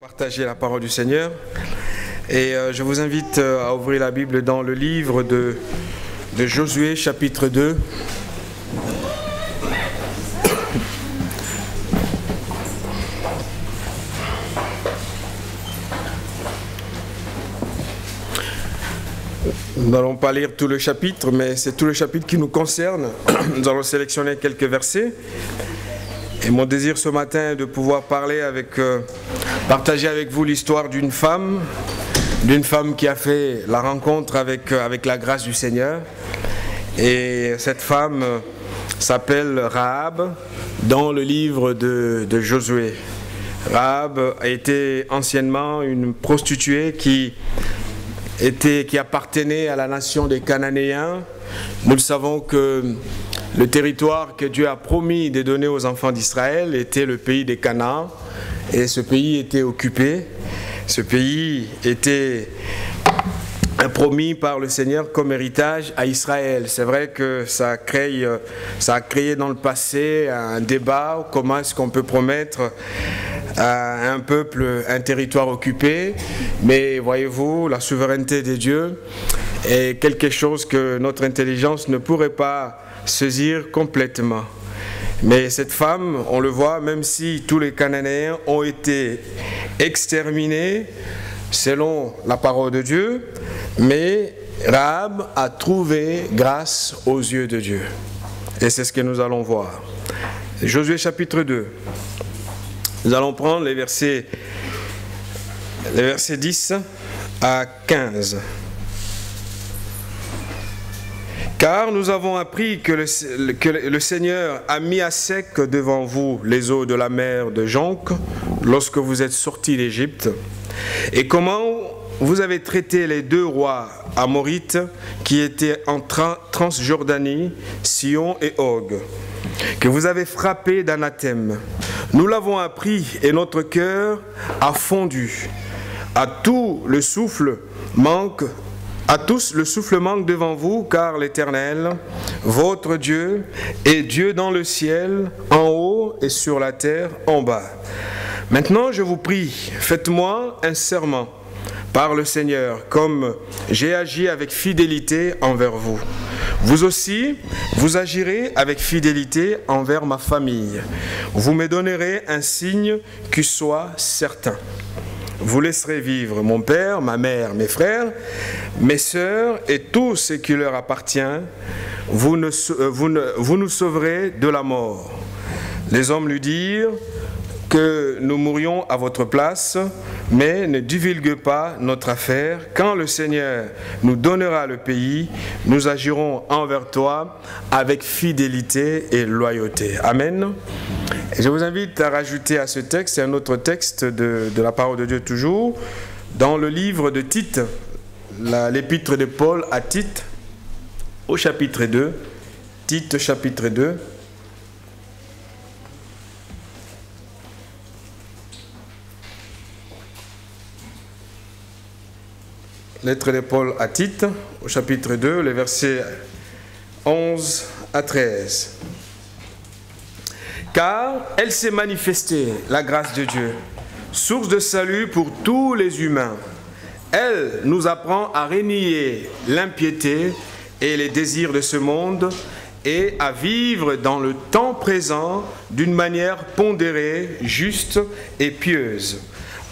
Partager la parole du Seigneur et je vous invite à ouvrir la Bible dans le livre de Josué chapitre 2. Nous n'allons pas lire tout le chapitre, mais c'est tout le chapitre qui nous concerne. Nous allons sélectionner quelques versets. Et mon désir ce matin est de pouvoir partager avec vous l'histoire d'une femme qui a fait la rencontre avec la grâce du Seigneur. Et cette femme s'appelle Rahab dans le livre de Josué. Rahab a été anciennement une prostituée qui appartenait à la nation des Cananéens. Nous le savons que le territoire que Dieu a promis de donner aux enfants d'Israël était le pays des Canaan, et ce pays était occupé. Ce pays était promis par le Seigneur comme héritage à Israël. C'est vrai que ça a créé dans le passé un débat, comment est-ce qu'on peut promettre à un peuple un territoire occupé, mais voyez-vous, la souveraineté de Dieu est quelque chose que notre intelligence ne pourrait pas saisir complètement. Mais cette femme, on le voit, même si tous les Cananéens ont été exterminés selon la parole de Dieu, mais Rahab a trouvé grâce aux yeux de Dieu. Et c'est ce que nous allons voir. Josué chapitre 2. Nous allons prendre les versets 10 à 15. Car nous avons appris que le Seigneur a mis à sec devant vous les eaux de la mer de Jonque lorsque vous êtes sortis d'Égypte, et comment vous avez traité les deux rois amorites qui étaient en Transjordanie, Sion et Og, que vous avez frappés d'anathème. Nous l'avons appris et notre cœur a fondu. À tous le souffle manque devant vous, car l'Éternel, votre Dieu, est Dieu dans le ciel, en haut, et sur la terre, en bas. Maintenant, je vous prie, faites-moi un serment par le Seigneur, comme j'ai agi avec fidélité envers vous. Vous aussi, vous agirez avec fidélité envers ma famille. Vous me donnerez un signe qui soit certain. Vous laisserez vivre mon père, ma mère, mes frères, mes sœurs et tout ce qui leur appartient. Vous nous sauverez de la mort. Les hommes lui dirent que nous mourions à votre place, mais ne divulguez pas notre affaire. Quand le Seigneur nous donnera le pays, nous agirons envers toi avec fidélité et loyauté. Amen. Et je vous invite à rajouter à ce texte un autre texte de la parole de Dieu toujours, dans le livre de Tite, l'épître de Paul à Tite, au chapitre 2, Tite chapitre 2. Lettre de Paul à Tite, au chapitre 2, les versets 11 à 13. Car elle s'est manifestée, la grâce de Dieu, source de salut pour tous les humains. Elle nous apprend à renier l'impiété et les désirs de ce monde et à vivre dans le temps présent d'une manière pondérée, juste et pieuse,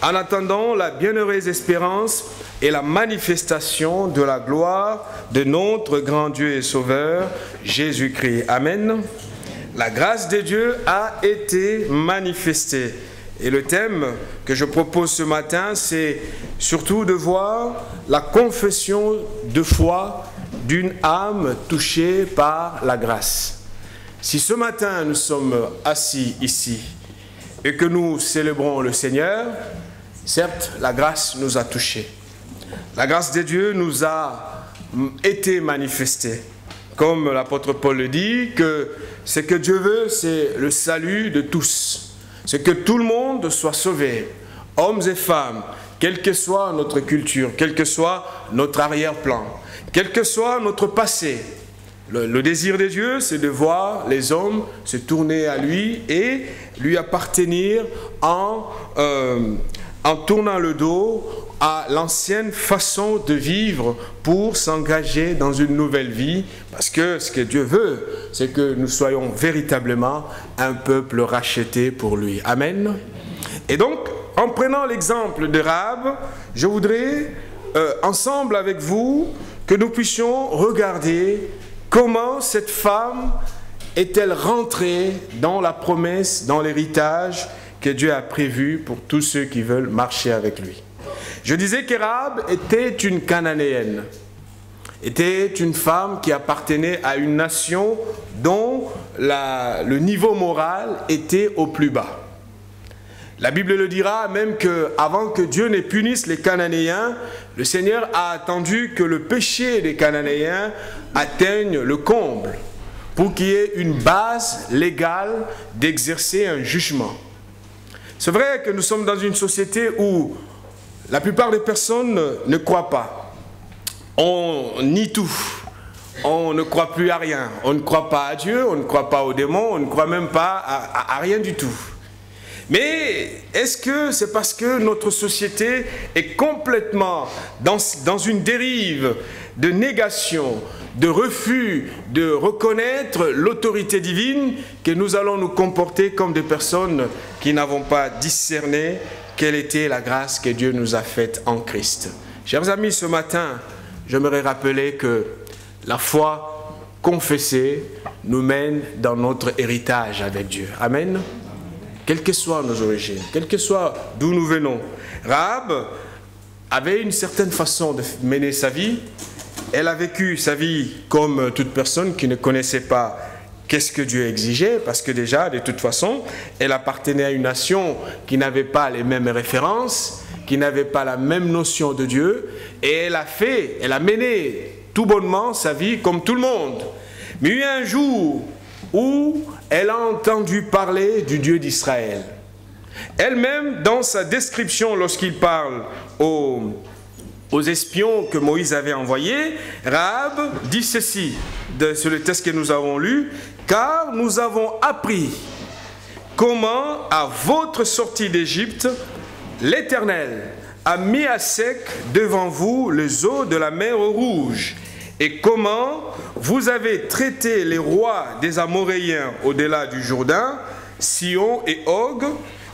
en attendant la bienheureuse espérance et la manifestation de la gloire de notre grand Dieu et Sauveur, Jésus-Christ. Amen. La grâce de Dieu a été manifestée. Et le thème que je propose ce matin, c'est surtout de voir la confession de foi d'une âme touchée par la grâce. Si ce matin nous sommes assis ici et que nous célébrons le Seigneur, certes, la grâce nous a touchés. La grâce de Dieu nous a été manifestée. Comme l'apôtre Paul le dit, que ce que Dieu veut, c'est le salut de tous. C'est que tout le monde soit sauvé, hommes et femmes, quelle que soit notre culture, quel que soit notre arrière-plan, quel que soit notre passé. Le désir de Dieu, c'est de voir les hommes se tourner à lui et lui appartenir en en tournant le dos à l'ancienne façon de vivre pour s'engager dans une nouvelle vie, parce que ce que Dieu veut, c'est que nous soyons véritablement un peuple racheté pour lui. Amen. Et donc, en prenant l'exemple de Rahab, je voudrais, ensemble avec vous, que nous puissions regarder comment cette femme est-elle rentrée dans la promesse, dans l'héritage que Dieu a prévu pour tous ceux qui veulent marcher avec lui. Je disais que Rahab était une Cananéenne, était une femme qui appartenait à une nation dont le niveau moral était au plus bas. La Bible le dira même qu'avant que Dieu ne punisse les Cananéens, le Seigneur a attendu que le péché des Cananéens atteigne le comble pour qu'il y ait une base légale d'exercer un jugement. C'est vrai que nous sommes dans une société où la plupart des personnes ne croient pas. On nie tout. On ne croit plus à rien. On ne croit pas à Dieu, on ne croit pas aux démons, on ne croit même pas à rien du tout. Mais est-ce que c'est parce que notre société est complètement dans une dérive de négation, de refus de reconnaître l'autorité divine, que nous allons nous comporter comme des personnes qui n'avons pas discerné quelle était la grâce que Dieu nous a faite en Christ? Chers amis, ce matin, j'aimerais rappeler que la foi confessée nous mène dans notre héritage avec Dieu. Amen. Quelles que soient nos origines, quelles que soient d'où nous venons. Rahab avait une certaine façon de mener sa vie. Elle a vécu sa vie comme toute personne qui ne connaissait pas qu'est-ce que Dieu exigeait, parce que déjà, de toute façon, elle appartenait à une nation qui n'avait pas les mêmes références, qui n'avait pas la même notion de Dieu, et elle a mené tout bonnement sa vie comme tout le monde. Mais il y a un jour où elle a entendu parler du Dieu d'Israël. Elle-même, dans sa description, lorsqu'il parle aux espions que Moïse avait envoyés, Rahab dit ceci, sur le texte que nous avons lu, « Car nous avons appris comment, à votre sortie d'Égypte, l'Éternel a mis à sec devant vous les eaux de la mer Rouge, et comment vous avez traité les rois des Amoréens au-delà du Jourdain, Sion et Og,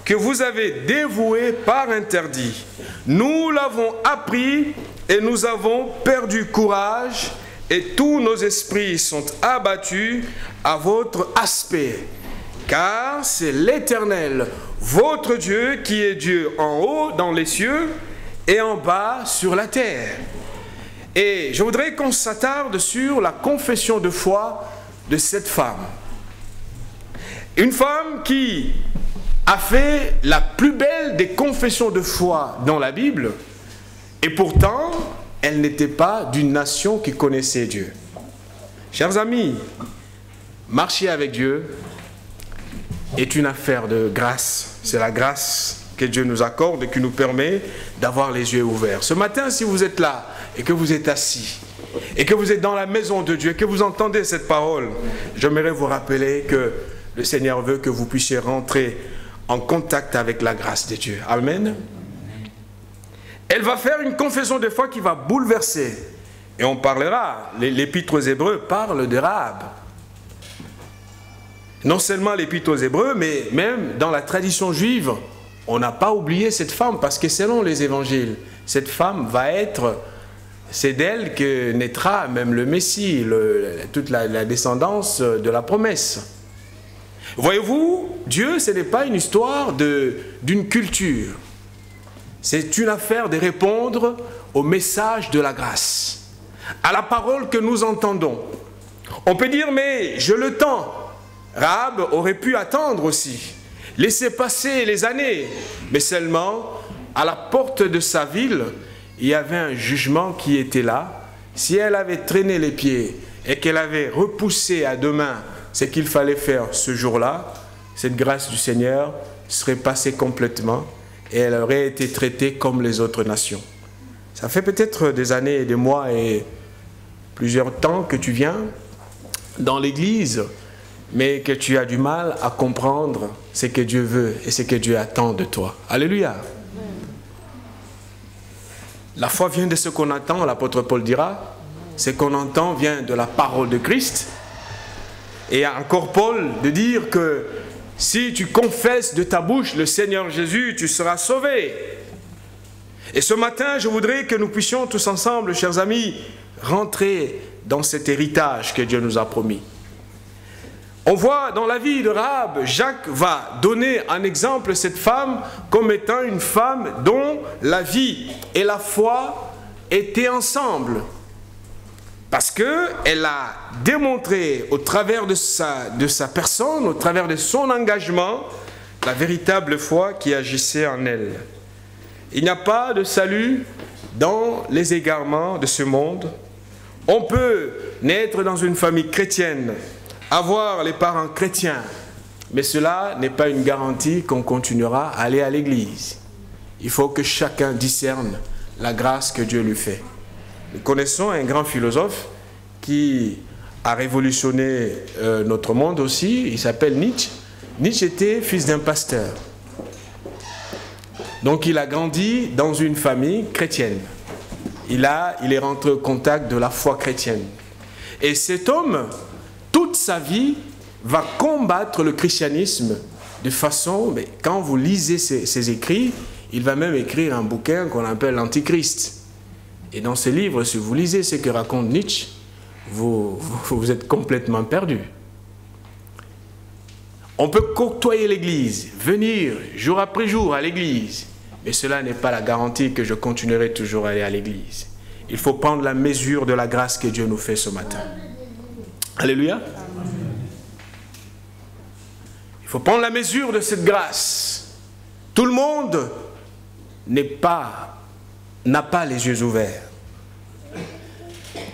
que vous avez dévoués par interdit. Nous l'avons appris et nous avons perdu courage, et tous nos esprits sont abattus à votre aspect. Car c'est l'Éternel, votre Dieu, qui est Dieu en haut dans les cieux et en bas sur la terre. » Et je voudrais qu'on s'attarde sur la confession de foi de cette femme. Une femme qui a fait la plus belle des confessions de foi dans la Bible, et pourtant, elle n'était pas d'une nation qui connaissait Dieu. Chers amis, marcher avec Dieu est une affaire de grâce. C'est la grâce que Dieu nous accorde et qui nous permet d'avoir les yeux ouverts. Ce matin, si vous êtes là et que vous êtes assis et que vous êtes dans la maison de Dieu et que vous entendez cette parole, j'aimerais vous rappeler que le Seigneur veut que vous puissiez rentrer en contact avec la grâce de Dieu. Amen. Elle va faire une confession de foi qui va bouleverser. Et on parlera, l'épître aux Hébreux parle de Rahab. Non seulement l'épître aux Hébreux, mais même dans la tradition juive, on n'a pas oublié cette femme, parce que selon les évangiles, cette femme va être, c'est d'elle que naîtra même le Messie, toute la descendance de la promesse. Voyez-vous, Dieu, ce n'est pas une histoire d'une culture. C'est une affaire de répondre au message de la grâce, à la parole que nous entendons. On peut dire, mais je le tends. Rahab aurait pu attendre aussi, laisser passer les années, mais seulement à la porte de sa ville, il y avait un jugement qui était là. Si elle avait traîné les pieds et qu'elle avait repoussé à demain ce qu'il fallait faire ce jour-là, cette grâce du Seigneur serait passée complètement et elle aurait été traitée comme les autres nations. Ça fait peut-être des années et des mois et plusieurs temps que tu viens dans l'église, mais que tu as du mal à comprendre ce que Dieu veut et ce que Dieu attend de toi. Alléluia. La foi vient de ce qu'on entend, l'apôtre Paul dira. Ce qu'on entend vient de la parole de Christ. Et encore Paul de dire que si tu confesses de ta bouche le Seigneur Jésus, tu seras sauvé. Et ce matin, je voudrais que nous puissions tous ensemble, chers amis, rentrer dans cet héritage que Dieu nous a promis. On voit dans la vie de Rahab, Jacques va donner en exemple cette femme comme étant une femme dont la vie et la foi étaient ensemble. Parce qu'elle a démontré au travers de sa personne, au travers de son engagement, la véritable foi qui agissait en elle. Il n'y a pas de salut dans les égarements de ce monde. On peut naître dans une famille chrétienne, avoir les parents chrétiens, mais cela n'est pas une garantie qu'on continuera à aller à l'église. Il faut que chacun discerne la grâce que Dieu lui fait. Nous connaissons un grand philosophe qui a révolutionné notre monde aussi, il s'appelle Nietzsche. Nietzsche était fils d'un pasteur. Donc il a grandi dans une famille chrétienne. Il est rentré au contact de la foi chrétienne. Et cet homme, toute sa vie, va combattre le christianisme de façon... Mais quand vous lisez ses écrits, il va même écrire un bouquin qu'on appelle l'Antichrist. Et dans ce livre, si vous lisez ce que raconte Nietzsche, vous êtes complètement perdu. On peut côtoyer l'église, venir jour après jour à l'église, mais cela n'est pas la garantie que je continuerai toujours à aller à l'église. Il faut prendre la mesure de la grâce que Dieu nous fait ce matin. Alléluia. Il faut prendre la mesure de cette grâce. Tout le monde n'a pas les yeux ouverts.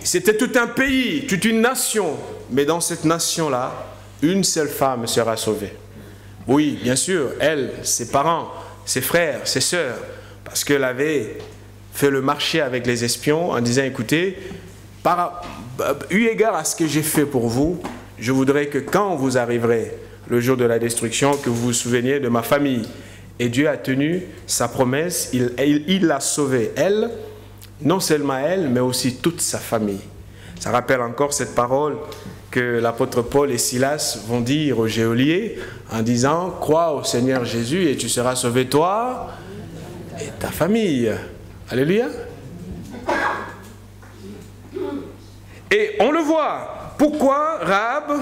C'était tout un pays, toute une nation, mais dans cette nation-là, une seule femme sera sauvée. Oui, bien sûr, elle, ses parents, ses frères, ses sœurs, parce qu'elle avait fait le marché avec les espions en disant, écoutez, eu égard à ce que j'ai fait pour vous, je voudrais que quand vous arriverez le jour de la destruction, que vous vous souveniez de ma famille. Et Dieu a tenu sa promesse, il l'a sauvée, elle, non seulement elle, mais aussi toute sa famille. Ça rappelle encore cette parole que l'apôtre Paul et Silas vont dire aux geôliers en disant « Crois au Seigneur Jésus et tu seras sauvé toi et ta famille. » Alléluia. Et on le voit. Pourquoi Rahab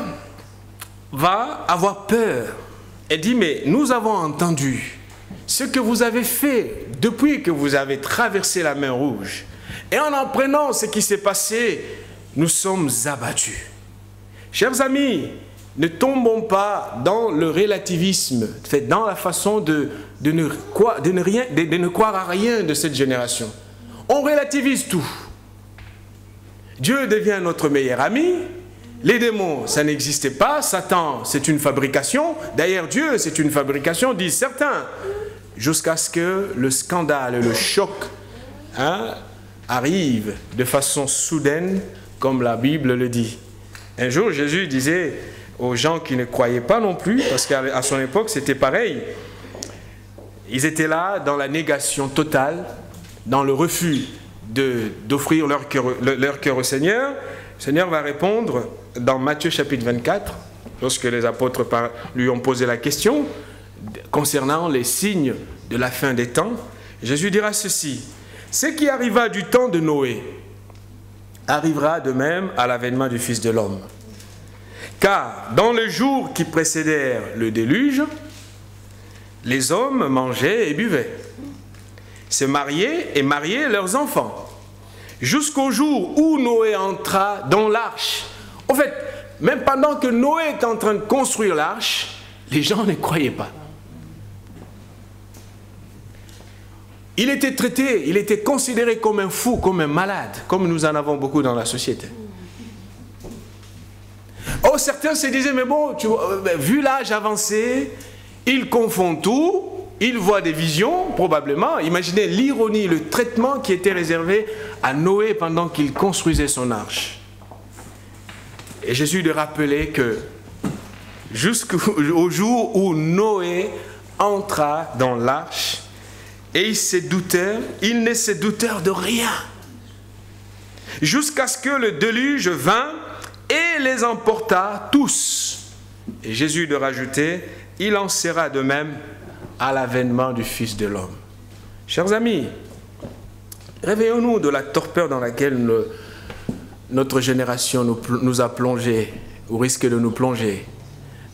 va avoir peur? Elle dit « Mais nous avons entendu ce que vous avez fait depuis que vous avez traversé la mer Rouge. Et en apprenant ce qui s'est passé, nous sommes abattus. » Chers amis, ne tombons pas dans le relativisme, dans la façon de ne croire à rien de cette génération. On relativise tout. Dieu devient notre meilleur ami. Les démons, ça n'existait pas. Satan, c'est une fabrication. D'ailleurs, Dieu, c'est une fabrication, disent certains. Jusqu'à ce que le scandale, le choc arrive de façon soudaine, comme la Bible le dit. Un jour, Jésus disait aux gens qui ne croyaient pas non plus, parce qu'à son époque, c'était pareil. Ils étaient là dans la négation totale, dans le refus d'offrir leur cœur au Seigneur. Le Seigneur va répondre dans Matthieu chapitre 24, lorsque les apôtres lui ont posé la question concernant les signes de la fin des temps. Jésus dira ceci: « Ce qui arriva du temps de Noé arrivera de même à l'avènement du Fils de l'homme. Car dans les jours qui précédèrent le déluge, les hommes mangeaient et buvaient, se mariaient et mariaient leurs enfants, jusqu'au jour où Noé entra dans l'arche. » En fait, même pendant que Noé était en train de construire l'arche, les gens ne croyaient pas. Il était traité, il était considéré comme un fou, comme un malade, comme nous en avons beaucoup dans la société. Oh, certains se disaient, mais bon, tu vois, vu l'âge avancé, il confond tout, il voit des visions, probablement. Imaginez l'ironie, le traitement qui était réservé à Noé pendant qu'il construisait son arche. Et Jésus de rappeler que jusqu'au jour où Noé entra dans l'arche, et ils ne se doutèrent de rien. Jusqu'à ce que le déluge vint et les emporta tous. Et Jésus de rajouter, il en sera de même à l'avènement du Fils de l'homme. Chers amis, réveillons-nous de la torpeur dans laquelle notre génération nous a plongés, ou risque de nous plonger.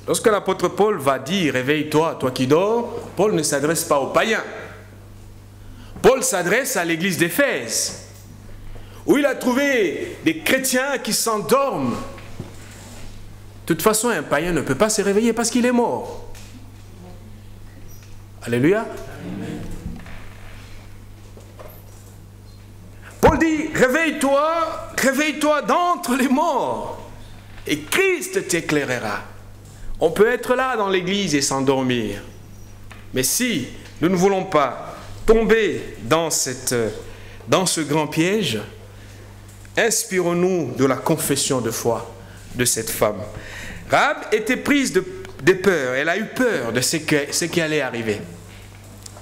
Lorsque l'apôtre Paul va dire « Réveille-toi, toi qui dors », Paul ne s'adresse pas aux païens. Paul s'adresse à l'église d'Éphèse, où il a trouvé des chrétiens qui s'endorment. De toute façon, un païen ne peut pas se réveiller parce qu'il est mort. Alléluia. Paul dit, réveille-toi d'entre les morts, et Christ t'éclairera. On peut être là dans l'église et s'endormir. Mais si nous ne voulons pas tomber dans ce grand piège, inspirons-nous de la confession de foi de cette femme. Rahab était prise de peur. Elle a eu peur de ce qui allait arriver.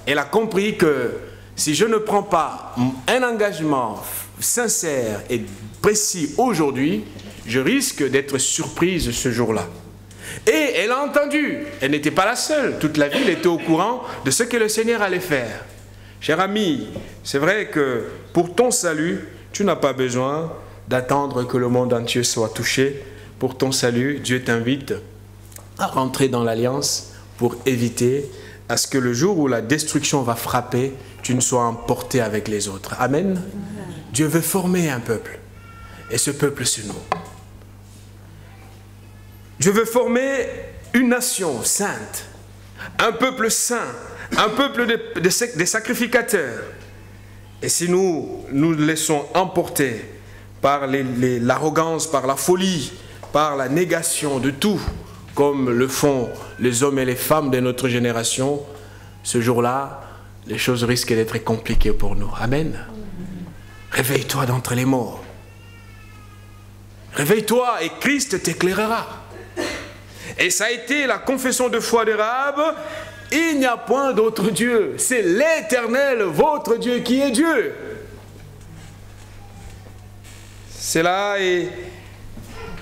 Elle a compris que si je ne prends pas un engagement sincère et précis aujourd'hui, je risque d'être surprise ce jour-là. Et elle a entendu. Elle n'était pas la seule. Toute la ville était au courant de ce que le Seigneur allait faire. Cher ami, c'est vrai que pour ton salut, tu n'as pas besoin d'attendre que le monde entier soit touché. Pour ton salut, Dieu t'invite à rentrer dans l'alliance pour éviter à ce que le jour où la destruction va frapper, tu ne sois emporté avec les autres. Amen. Dieu veut former un peuple. Et ce peuple, c'est nous. Dieu veut former une nation sainte, un peuple saint, un peuple de sacrificateurs. Et si nous nous laissons emporter par l'arrogance, par la folie, par la négation de tout, comme le font les hommes et les femmes de notre génération, ce jour-là, les choses risquent d'être compliquées pour nous. Amen. Réveille-toi d'entre les morts. Réveille-toi et Christ t'éclairera. Et ça a été la confession de foi de Rahab. Il n'y a point d'autre Dieu. C'est l'Éternel, votre Dieu, qui est Dieu. C'est là et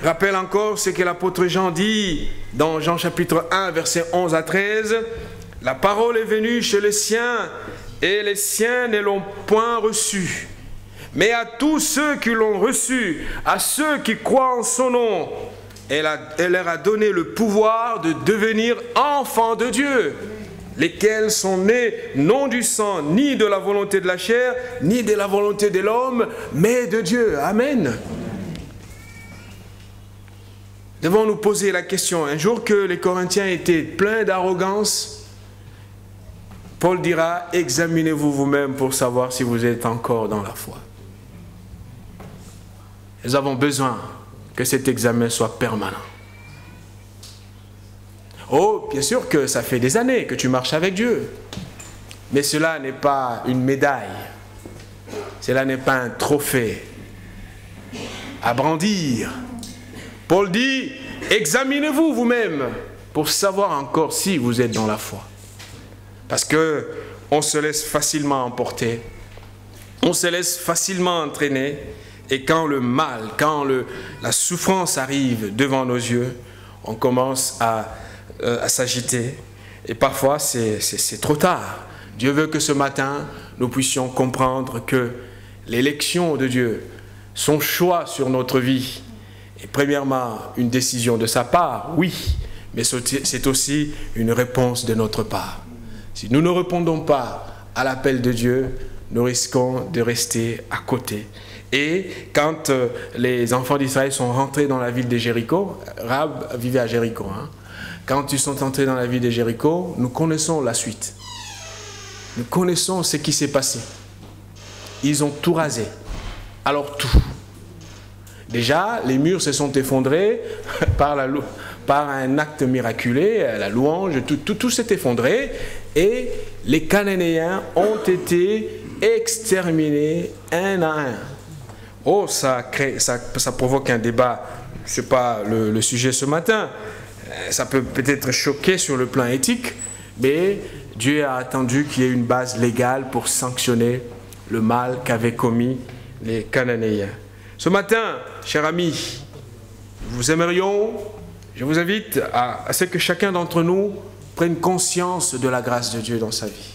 rappelle encore ce que l'apôtre Jean dit dans Jean chapitre 1, versets 11 à 13. La parole est venue chez les siens et les siens ne l'ont point reçue. Mais à tous ceux qui l'ont reçue, à ceux qui croient en son nom, elle leur a donné le pouvoir de devenir enfants de Dieu, lesquels sont nés non du sang, ni de la volonté de la chair, ni de la volonté de l'homme, mais de Dieu. Amen. Devons nous poser la question, un jour que les Corinthiens étaient pleins d'arrogance, Paul dira, examinez-vous vous-même pour savoir si vous êtes encore dans la foi. Nous avons besoin que cet examen soit permanent. Oh, bien sûr que ça fait des années que tu marches avec Dieu. Mais cela n'est pas une médaille. Cela n'est pas un trophée à brandir. Paul dit, examinez-vous vous-même pour savoir encore si vous êtes dans la foi. Parce que on se laisse facilement emporter. On se laisse facilement entraîner. Et quand le mal, quand la souffrance arrive devant nos yeux, on commence à s'agiter. Et parfois, c'est trop tard. Dieu veut que ce matin, nous puissions comprendre que l'élection de Dieu, son choix sur notre vie, est premièrement une décision de sa part, oui, mais c'est aussi une réponse de notre part. Si nous ne répondons pas à l'appel de Dieu, nous risquons de rester à côté. Et quand les enfants d'Israël sont rentrés dans la ville de Jéricho, Rahab vivait à Jéricho, hein. Quand ils sont entrés dans la ville de Jéricho, nous connaissons la suite. Nous connaissons ce qui s'est passé. Ils ont tout rasé. Alors tout. Déjà, les murs se sont effondrés par un acte miraculé, la louange, tout s'est effondré. Et les Cananéens ont été exterminés un à un. Oh, ça provoque un débat. Ce n'est pas le sujet ce matin. Ça peut peut-être choquer sur le plan éthique, mais Dieu a attendu qu'il y ait une base légale pour sanctionner le mal qu'avaient commis les Cananéens. Ce matin, chers amis, nous aimerions, je vous invite à ce que chacun d'entre nous prenne conscience de la grâce de Dieu dans sa vie.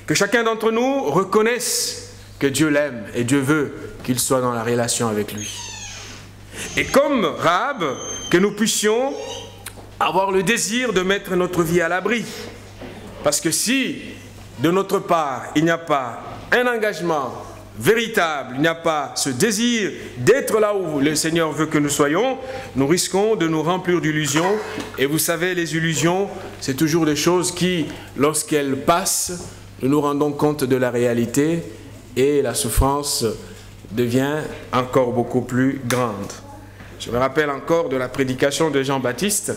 Que chacun d'entre nous reconnaisse que Dieu l'aime et Dieu veut qu'il soit dans la relation avec lui. Et comme Rahab, que nous puissions avoir le désir de mettre notre vie à l'abri. Parce que si, de notre part, il n'y a pas un engagement véritable, il n'y a pas ce désir d'être là où le Seigneur veut que nous soyons, nous risquons de nous remplir d'illusions. Et vous savez, les illusions, c'est toujours des choses qui, lorsqu'elles passent, nous nous rendons compte de la réalité et la souffrance devient encore beaucoup plus grande. Je me rappelle encore de la prédication de Jean-Baptiste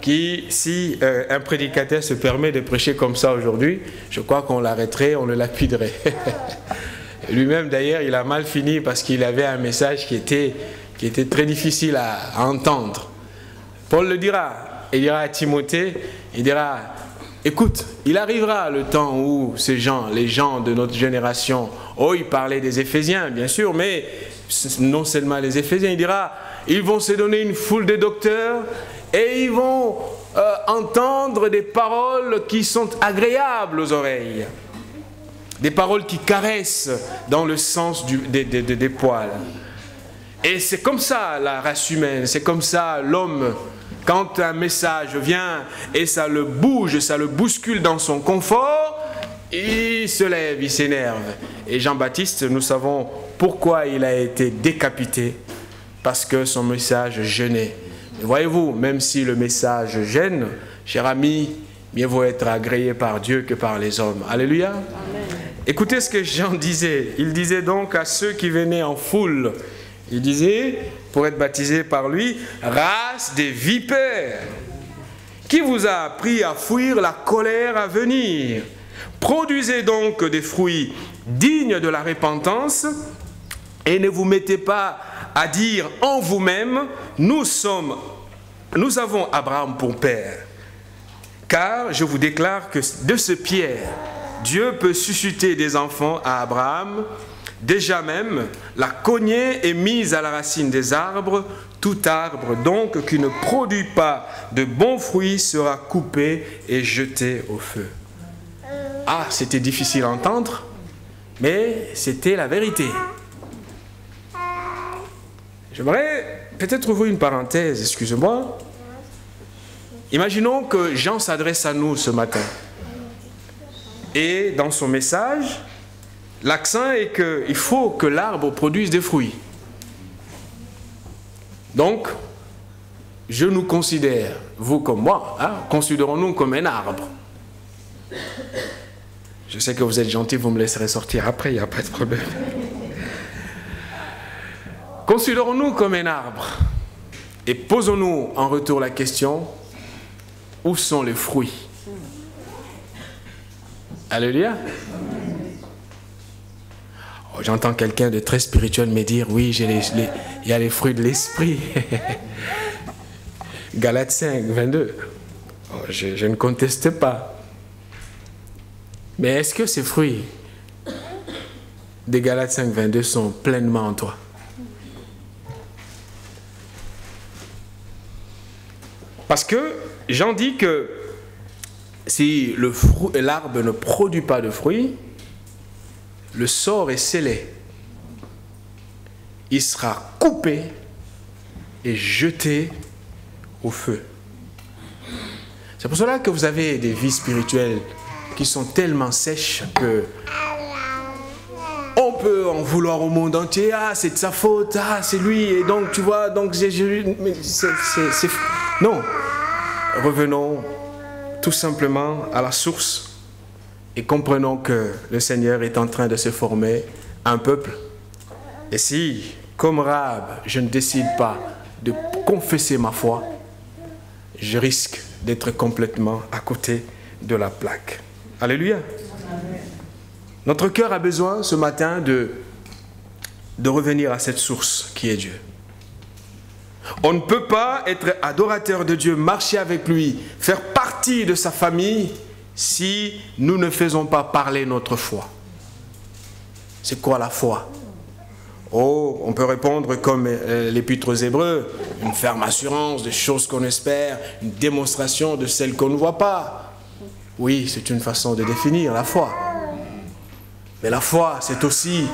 qui, si un prédicateur se permet de prêcher comme ça aujourd'hui, je crois qu'on l'arrêterait, on le lapiderait. Lui-même d'ailleurs, il a mal fini parce qu'il avait un message qui était très difficile à entendre. Paul le dira, il dira à Timothée, il dira, écoute, il arrivera le temps où ces gens, les gens de notre génération, oh, il parlait des Éphésiens, bien sûr, mais non seulement les Éphésiens, il dira, ils vont se donner une foule de docteurs et ils vont entendre des paroles qui sont agréables aux oreilles. Des paroles qui caressent dans le sens des poils. Et c'est comme ça la race humaine, c'est comme ça l'homme. Quand un message vient et ça le bouge, ça le bouscule dans son confort, il se lève, il s'énerve. Et Jean-Baptiste, nous savons pourquoi il a été décapité. Parce que son message gênait. Mais voyez-vous, même si le message gêne, cher ami, mieux vaut être agréé par Dieu que par les hommes. Alléluia. Amen. Écoutez ce que Jean disait. Il disait donc à ceux qui venaient en foule, il disait, pour être baptisés par lui, race des vipères, qui vous a appris à fuir la colère à venir. Produisez donc des fruits dignes de la repentance et ne vous mettez pas à dire en vous-même, nous avons Abraham pour père. Car je vous déclare que de ce pierre, Dieu peut susciter des enfants à Abraham. Déjà même, la cognée est mise à la racine des arbres. Tout arbre donc qui ne produit pas de bons fruits sera coupé et jeté au feu. Ah, c'était difficile à entendre, mais c'était la vérité. J'aimerais peut-être ouvrir une parenthèse, excusez-moi. Imaginons que Jean s'adresse à nous ce matin. Et dans son message, l'accent est qu'il faut que l'arbre produise des fruits. Donc, je nous considère, vous comme moi, considérons-nous comme un arbre. Je sais que vous êtes gentils, vous me laisserez sortir après, il n'y a pas de problème. Considérons-nous comme un arbre et posons-nous en retour la question, où sont les fruits? Alléluia. Oh, j'entends quelqu'un de très spirituel me dire, oui, il y a les fruits de l'esprit. Galates 5, 22. Oh, je ne conteste pas. Mais est-ce que ces fruits de Galates 5, 22 sont pleinement en toi? Parce que Jean dit que si l'arbre ne produit pas de fruits, le sort est scellé. Il sera coupé et jeté au feu. C'est pour cela que vous avez des vies spirituelles qui sont tellement sèches que on peut en vouloir au monde entier. Ah, c'est de sa faute, ah, c'est lui, et donc tu vois, donc non. Revenons tout simplement à la source et comprenons que le Seigneur est en train de se former un peuple. Et si, comme Rahab, je ne décide pas de confesser ma foi, je risque d'être complètement à côté de la plaque. Alléluia. Notre cœur a besoin ce matin de revenir à cette source qui est Dieu. On ne peut pas être adorateur de Dieu, marcher avec lui, faire partie de sa famille si nous ne faisons pas parler notre foi. C'est quoi la foi? Oh, on peut répondre comme l'Épître aux Hébreux, une ferme assurance des choses qu'on espère, une démonstration de celles qu'on ne voit pas. Oui, c'est une façon de définir la foi. Mais la foi, c'est aussi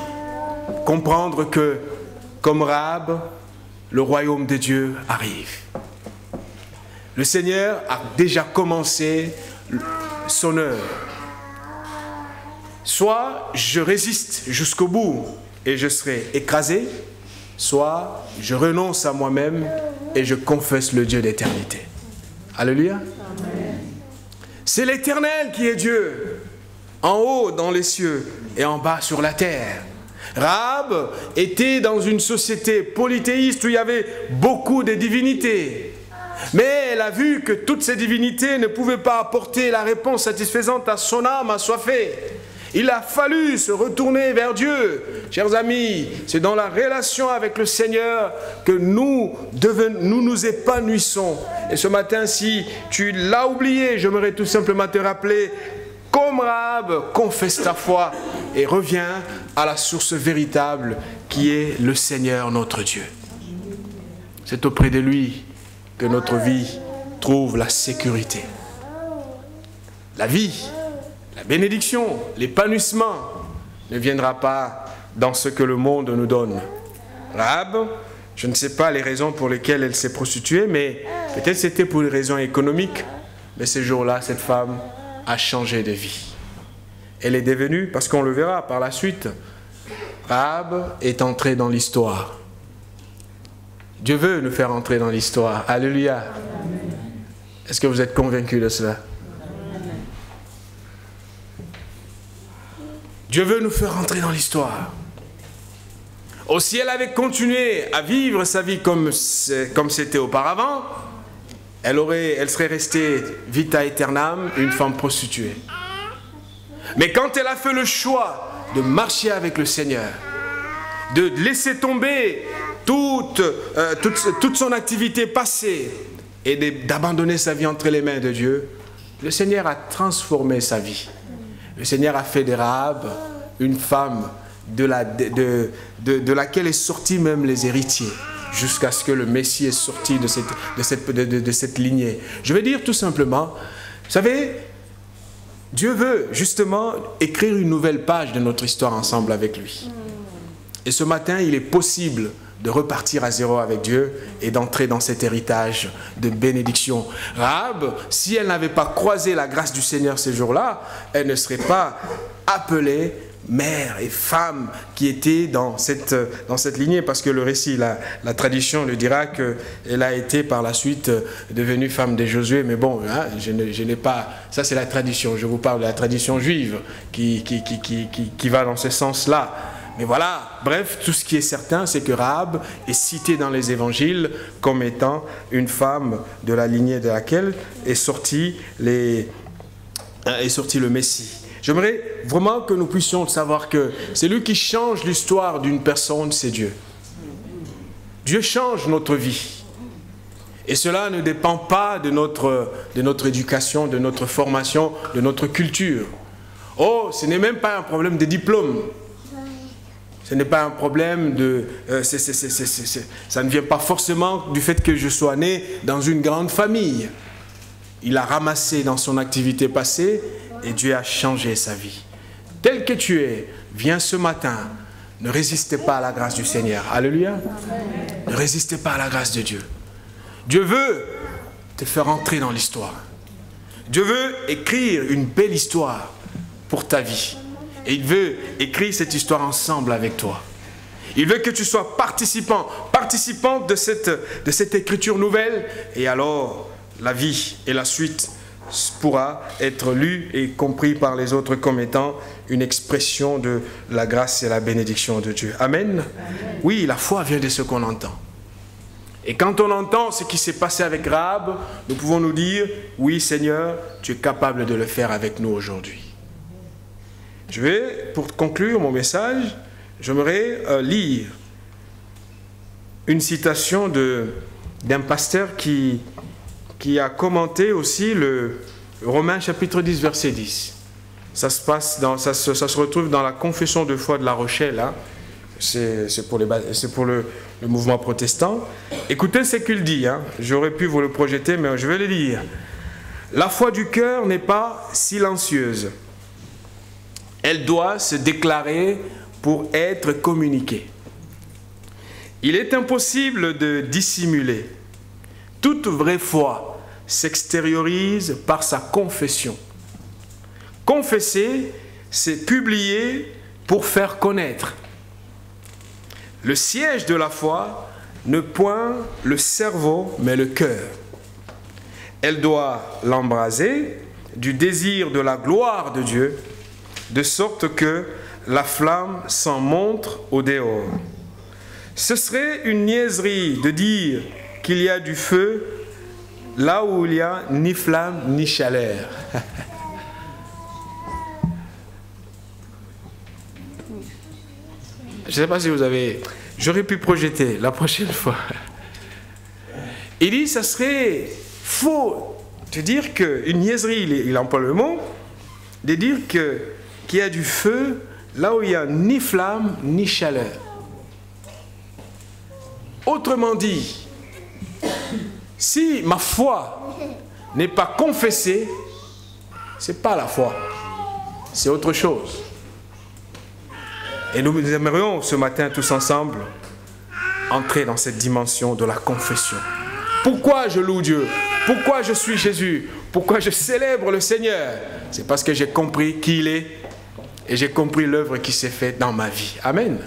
comprendre que, comme Rahab, le royaume de Dieu arrive. Le Seigneur a déjà commencé son œuvre. Soit je résiste jusqu'au bout et je serai écrasé, soit je renonce à moi-même et je confesse le Dieu d'éternité. Alléluia. C'est l'Éternel qui est Dieu, en haut dans les cieux et en bas sur la terre. Rahab était dans une société polythéiste où il y avait beaucoup de divinités. Mais elle a vu que toutes ces divinités ne pouvaient pas apporter la réponse satisfaisante à son âme assoiffée. Il a fallu se retourner vers Dieu. Chers amis, c'est dans la relation avec le Seigneur que nous nous épanouissons. Et ce matin, si tu l'as oublié, j'aimerais tout simplement te rappeler, comme Rahab, confesse ta foi et reviens à la source véritable qui est le Seigneur notre Dieu. C'est auprès de lui que notre vie trouve la sécurité. La vie, la bénédiction, l'épanouissement ne viendra pas dans ce que le monde nous donne. Rahab, je ne sais pas les raisons pour lesquelles elle s'est prostituée, mais peut-être c'était pour des raisons économiques. Mais ce jour-là, cette femme a changé de vie. Elle est devenue, parce qu'on le verra par la suite, Rahab est entrée dans l'histoire. Dieu veut nous faire entrer dans l'histoire. Alléluia. Est-ce que vous êtes convaincus de cela? Dieu veut nous faire entrer dans l'histoire. Oh, si elle avait continué à vivre sa vie comme c'était auparavant, elle serait restée vita aeternam, une femme prostituée. Mais quand elle a fait le choix de marcher avec le Seigneur, de laisser tomber toute son activité passée et d'abandonner sa vie entre les mains de Dieu, le Seigneur a transformé sa vie. Le Seigneur a fait de Rahab une femme de laquelle est sorti même les héritiers, jusqu'à ce que le Messie est sorti de cette lignée. Je veux dire tout simplement, vous savez, Dieu veut justement écrire une nouvelle page de notre histoire ensemble avec lui. Et ce matin, il est possible de repartir à zéro avec Dieu et d'entrer dans cet héritage de bénédiction. Rahab, si elle n'avait pas croisé la grâce du Seigneur ces jours-là, elle ne serait pas appelée mère et femme qui était dans cette lignée, parce que le récit, la tradition le dira qu'elle a été par la suite devenue femme de Josué, mais bon, hein, je n'ai pas, ça c'est la tradition, je vous parle de la tradition juive qui va dans ce sens-là. Mais voilà, bref, tout ce qui est certain, c'est que Rahab est citée dans les évangiles comme étant une femme de la lignée de laquelle est sorti le Messie. J'aimerais vraiment que nous puissions savoir que c'est lui qui change l'histoire d'une personne, c'est Dieu. Dieu change notre vie. Et cela ne dépend pas de notre éducation, de notre formation, de notre culture. Oh, ce n'est même pas un problème de diplôme. Ce n'est pas un problème de... ça ne vient pas forcément du fait que je sois né dans une grande famille. Il a ramassé dans son activité passée et Dieu a changé sa vie. Tel que tu es, viens ce matin. Ne résistez pas à la grâce du Seigneur. Alléluia. Ne résistez pas à la grâce de Dieu. Dieu veut te faire entrer dans l'histoire. Dieu veut écrire une belle histoire pour ta vie. Et il veut écrire cette histoire ensemble avec toi. Il veut que tu sois participante de cette écriture nouvelle. Et alors, la vie et la suite pourra être lue et compris par les autres comme étant une expression de la grâce et la bénédiction de Dieu. Amen. Oui, la foi vient de ce qu'on entend. Et quand on entend ce qui s'est passé avec Rahab, nous pouvons nous dire, oui Seigneur, tu es capable de le faire avec nous aujourd'hui. Je vais, pour conclure mon message, j'aimerais lire une citation de d'un pasteur qui a commenté aussi le Romains chapitre 10, verset 10. Ça se retrouve dans la confession de foi de La Rochelle. Hein. C'est pour le mouvement protestant. Écoutez ce qu'il dit. Hein. J'aurais pu vous le projeter, mais je vais le lire. La foi du cœur n'est pas silencieuse. Elle doit se déclarer pour être communiquée. Il est impossible de dissimuler. Toute vraie foi s'extériorise par sa confession. Confesser, c'est publier pour faire connaître. Le siège de la foi ne point le cerveau, mais le cœur. Elle doit l'embraser du désir de la gloire de Dieu, de sorte que la flamme s'en montre au dehors. Ce serait une niaiserie de dire qu'il y a du feu là où il n'y a ni flamme ni chaleur. Je ne sais pas si vous avez... J'aurais pu projeter la prochaine fois. Il dit, ça serait faux de dire qu'une niaiserie, il emploie le mot, de dire qu'il y a du feu là où il n'y a ni flamme ni chaleur. Autrement dit, si ma foi n'est pas confessée, ce n'est pas la foi, c'est autre chose. Et nous aimerions ce matin tous ensemble entrer dans cette dimension de la confession. Pourquoi je loue Dieu? Pourquoi je suis Jésus? Pourquoi je célèbre le Seigneur? C'est parce que j'ai compris qui il est et j'ai compris l'œuvre qui s'est faite dans ma vie. Amen.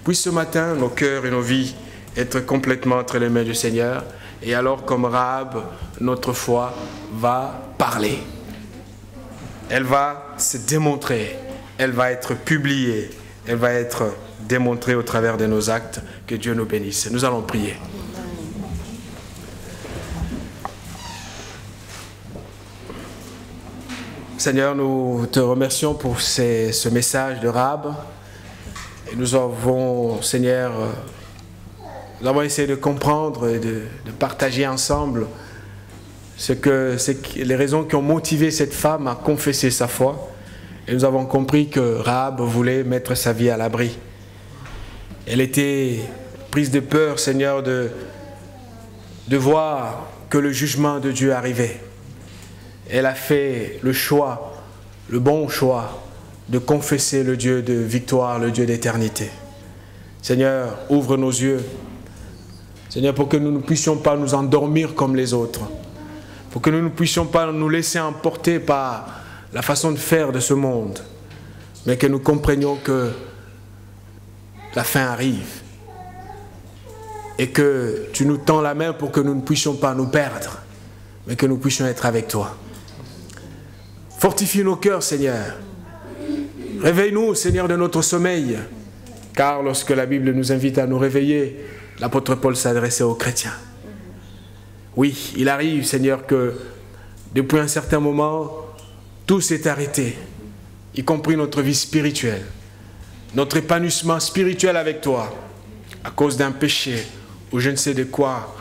Puisse ce matin nos cœurs et nos vies être complètement entre les mains du Seigneur. Et alors, comme Rahab, notre foi va parler. Elle va se démontrer. Elle va être publiée. Elle va être démontrée au travers de nos actes. Que Dieu nous bénisse. Nous allons prier. Seigneur, nous te remercions pour ce message de Rahab. Et nous avons, Seigneur, nous avons essayé de comprendre et de partager ensemble les raisons qui ont motivé cette femme à confesser sa foi. Et nous avons compris que Rahab voulait mettre sa vie à l'abri. Elle était prise de peur, Seigneur, de voir que le jugement de Dieu arrivait. Elle a fait le choix, le bon choix, de confesser le Dieu de victoire, le Dieu d'éternité. Seigneur, ouvre nos yeux. Seigneur, pour que nous ne puissions pas nous endormir comme les autres. Pour que nous ne puissions pas nous laisser emporter par la façon de faire de ce monde. Mais que nous comprenions que la fin arrive. Et que tu nous tends la main pour que nous ne puissions pas nous perdre. Mais que nous puissions être avec toi. Fortifie nos cœurs, Seigneur. Réveille-nous, Seigneur, de notre sommeil. Car lorsque la Bible nous invite à nous réveiller, l'apôtre Paul s'adressait aux chrétiens. Oui, il arrive, Seigneur, que depuis un certain moment, tout s'est arrêté, y compris notre vie spirituelle, notre épanouissement spirituel avec toi, à cause d'un péché ou je ne sais de quoi.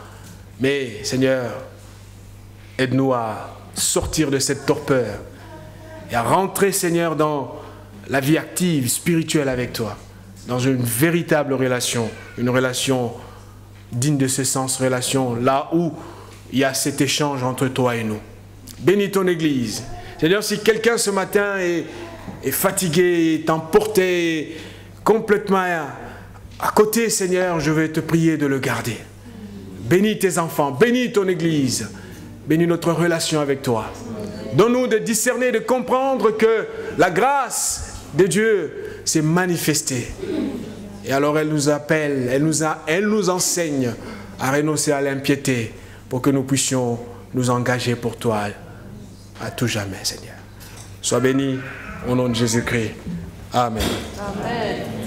Mais, Seigneur, aide-nous à sortir de cette torpeur et à rentrer, Seigneur, dans la vie active, spirituelle avec toi, dans une véritable relation, une relation digne de ce sens, relation là où il y a cet échange entre toi et nous. Bénis ton Église. Seigneur, si quelqu'un ce matin est fatigué, est emporté, complètement à côté, Seigneur, je vais te prier de le garder. Bénis tes enfants, bénis ton Église, bénis notre relation avec toi. Donne-nous de discerner, de comprendre que la grâce de Dieu s'est manifestée. Et alors elle nous appelle, elle nous enseigne à renoncer à l'impiété pour que nous puissions nous engager pour toi à tout jamais, Seigneur. Sois béni au nom de Jésus-Christ. Amen. Amen.